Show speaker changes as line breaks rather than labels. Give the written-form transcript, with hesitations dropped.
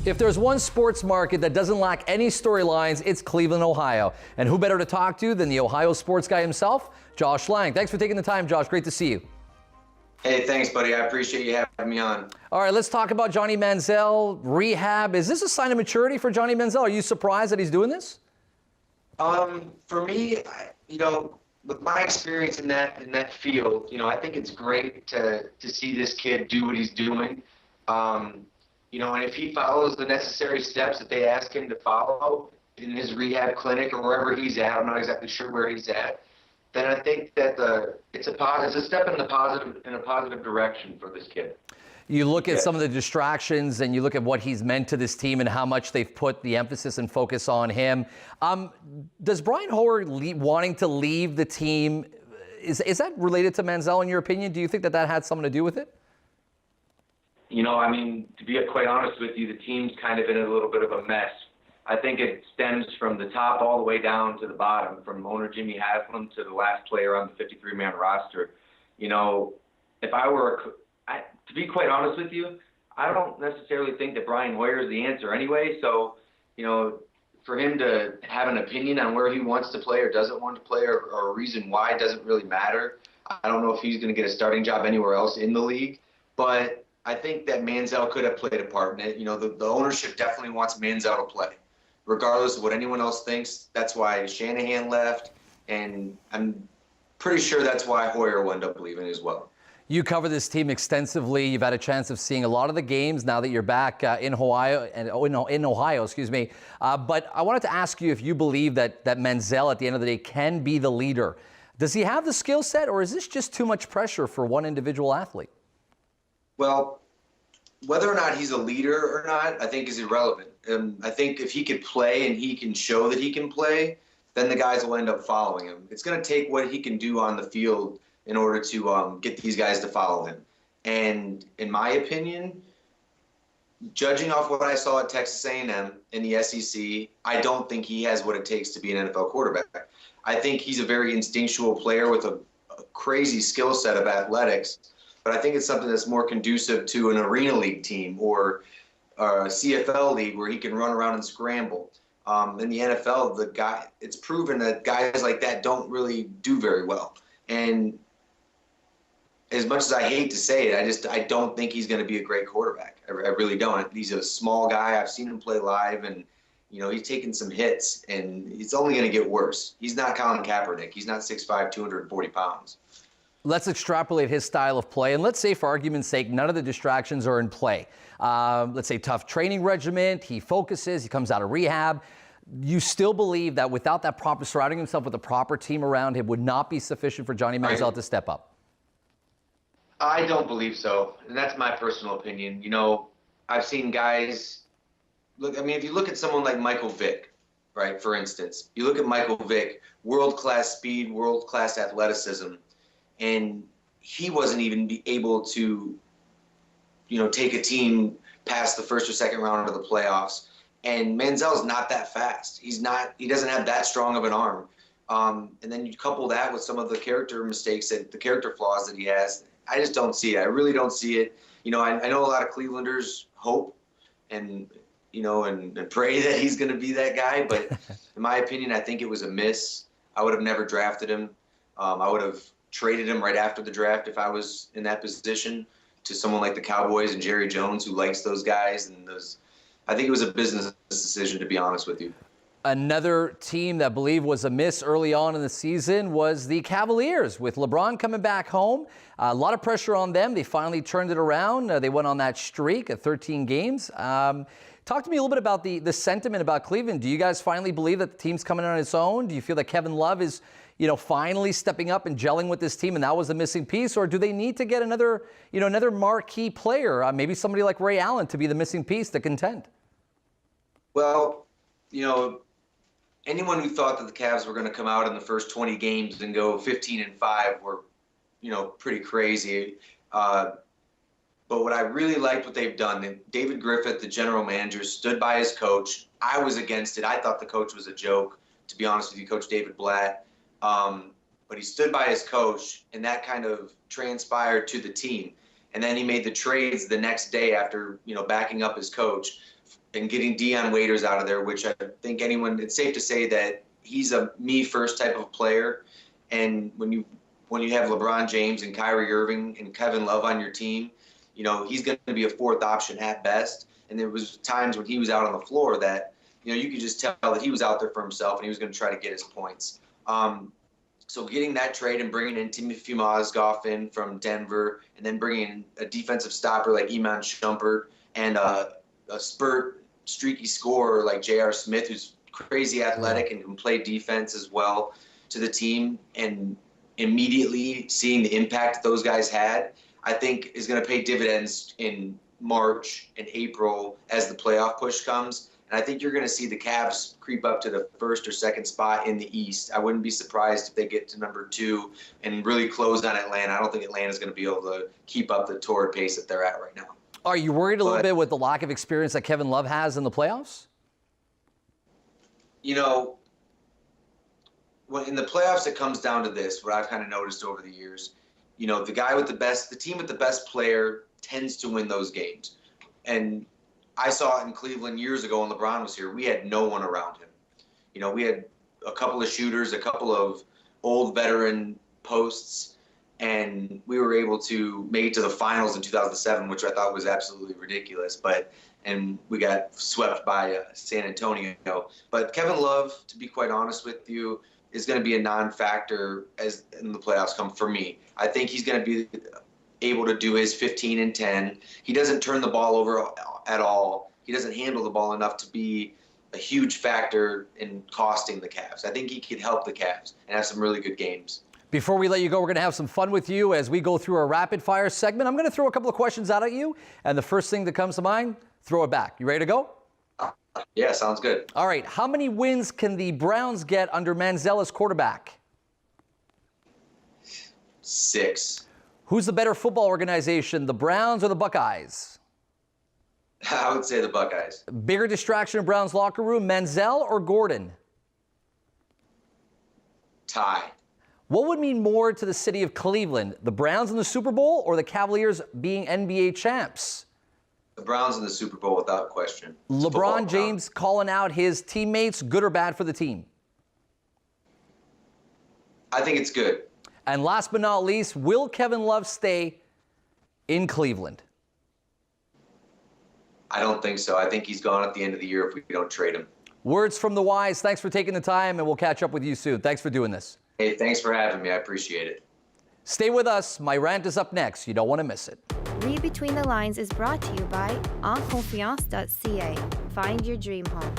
If there's one sports market that doesn't lack any storylines, it's Cleveland, Ohio. And who better to talk to than the Ohio sports guy himself, Josh Lang. Thanks for taking the time, Josh. Great to see you.
Hey, thanks, buddy. I appreciate you having me on.
All right, let's talk about Johnny Manziel, rehab. Is this a sign of maturity for Johnny Manziel? Are you surprised that he's doing this?
For me, with my experience in that field, I think it's great to see this kid do what he's doing. And if he follows the necessary steps that they ask him to follow in his rehab clinic or wherever he's at, I'm not exactly sure where he's at, then I think that it's a step in a positive direction for this kid.
You look at some of the distractions and you look at what he's meant to this team and how much they've put the emphasis and focus on him. Does Brian Hoyer wanting to leave the team, is that related to Manziel in your opinion? Do you think that had something to do with it?
To be quite honest with you, the team's kind of in a little bit of a mess. I think it stems from the top all the way down to the bottom, from owner Jimmy Haslam to the last player on the 53-man roster. If I were, to be quite honest with you, I don't necessarily think that Brian Hoyer is the answer anyway. So, for him to have an opinion on where he wants to play or doesn't want to play or a reason why doesn't really matter. I don't know if he's going to get a starting job anywhere else in the league, but I think that Manziel could have played a part in it. The ownership definitely wants Manziel to play, regardless of what anyone else thinks. That's why Shanahan left, and I'm pretty sure that's why Hoyer will end up leaving as well.
You cover this team extensively. You've had a chance of seeing a lot of the games now that you're back in Ohio. But I wanted to ask you if you believe that Manziel, at the end of the day, can be the leader. Does he have the skill set, or is this just too much pressure for one individual athlete?
Well, whether or not he's a leader or not, I think is irrelevant. I think if he could play and he can show that he can play, then the guys will end up following him. It's going to take what he can do on the field in order to get these guys to follow him. And in my opinion, judging off what I saw at Texas A&M in the SEC, I don't think he has what it takes to be an NFL quarterback. I think he's a very instinctual player with a crazy skill set of athletics. But I think it's something that's more conducive to an arena league team or a CFL league where he can run around and scramble. In the NFL, it's proven that guys like that don't really do very well. And as much as I hate to say it, I don't think he's going to be a great quarterback. I really don't. He's a small guy. I've seen him play live, and he's taken some hits, and it's only going to get worse. He's not Colin Kaepernick. He's not 6'5", 240 pounds.
Let's extrapolate his style of play, and let's say, for argument's sake, none of the distractions are in play. Let's say tough training regimen, he focuses, he comes out of rehab. You still believe that without that proper surrounding himself with a proper team around him would not be sufficient for Johnny Manziel to step up?
I don't believe so, and that's my personal opinion. I've seen guys look. If you look at someone like Michael Vick, right, for instance, you look at Michael Vick, world-class speed, world-class athleticism. And he wasn't even able to, take a team past the first or second round of the playoffs. And Manziel's not that fast. He doesn't have that strong of an arm. And then you couple that with some of the character mistakes, the character flaws that he has. I just don't see it. I really don't see it. I know a lot of Clevelanders hope and pray that he's going to be that guy. But in my opinion, I think it was a miss. I would have never drafted him. I would have traded him right after the draft if I was in that position to someone like the Cowboys and Jerry Jones, who likes those guys. I think it was a business decision, to be honest with you.
Another team that I believe was a miss early on in the season was the Cavaliers, with LeBron coming back home. A lot of pressure on them. They finally turned it around. They went on that streak of 13 games. Talk to me a little bit about the sentiment about Cleveland. Do you guys finally believe that the team's coming on its own? Do you feel that Kevin Love is finally stepping up and gelling with this team, and that was the missing piece? Or do they need to get another marquee player, maybe somebody like Ray Allen, to be the missing piece to contend?
Well, anyone who thought that the Cavs were going to come out in the first 20 games and go 15-5 were, pretty crazy. But what I really liked what they've done, David Griffith, the general manager, stood by his coach. I was against it. I thought the coach was a joke, to be honest with you, Coach David Blatt. But he stood by his coach, and that kind of transpired to the team. And then he made the trades the next day after, backing up his coach and getting Dion Waiters out of there, which I think it's safe to say that he's a me first type of player. And when you have LeBron James and Kyrie Irving and Kevin Love on your team, he's going to be a fourth option at best. And there was times when he was out on the floor that, you could just tell that he was out there for himself and he was going to try to get his points. So getting that trade and bringing in Timothy Mozgov in from Denver, and then bringing in a defensive stopper like Iman Shumpert and a streaky scorer like J.R. Smith, who's crazy athletic and can play defense as well, to the team, and immediately seeing the impact those guys had, I think is going to pay dividends in March and April as the playoff push comes. And I think you're going to see the Cavs creep up to the first or second spot in the East. I wouldn't be surprised if they get to number 2 and really close on Atlanta. I don't think Atlanta's going to be able to keep up the torrid pace that they're at right now.
Are you worried a little bit with the lack of experience that Kevin Love has in the playoffs?
When in the playoffs, it comes down to this, what I've kind of noticed over the years. The team with the best player tends to win those games. And I saw it in Cleveland years ago when LeBron was here. We had no one around him. We had a couple of shooters, a couple of old veteran posts, and we were able to make it to the finals in 2007, which I thought was absolutely ridiculous. And we got swept by San Antonio. But Kevin Love, to be quite honest with you, is going to be a non-factor as in the playoffs come for me. I think he's going to be able to do his 15 and 10. He doesn't turn the ball over at all. He doesn't handle the ball enough to be a huge factor in costing the Cavs. I think he could help the Cavs and have some really good games.
Before we let you go, we're going to have some fun with you as we go through our rapid fire segment. I'm going to throw a couple of questions out at you, and the first thing that comes to mind, throw it back. You ready to go?
Yeah, sounds good.
All right. How many wins can the Browns get under Manziel as quarterback?
6.
Who's the better football organization, the Browns or the Buckeyes?
I would say the Buckeyes.
Bigger distraction in Browns locker room, Manziel or Gordon?
Tie.
What would mean more to the city of Cleveland, the Browns in the Super Bowl or the Cavaliers being NBA champs?
The Browns in the Super Bowl without question.
LeBron James calling out his teammates, good or bad for the team?
I think it's good.
And last but not least, will Kevin Love stay in Cleveland?
I don't think so. I think he's gone at the end of the year if we don't trade him.
Words from the wise. Thanks for taking the time, and we'll catch up with you soon. Thanks for doing this.
Hey, thanks for having me. I appreciate it.
Stay with us. My rant is up next. You don't want to miss it.
Read Between the Lines is brought to you by enconfiance.ca. Find your dream home.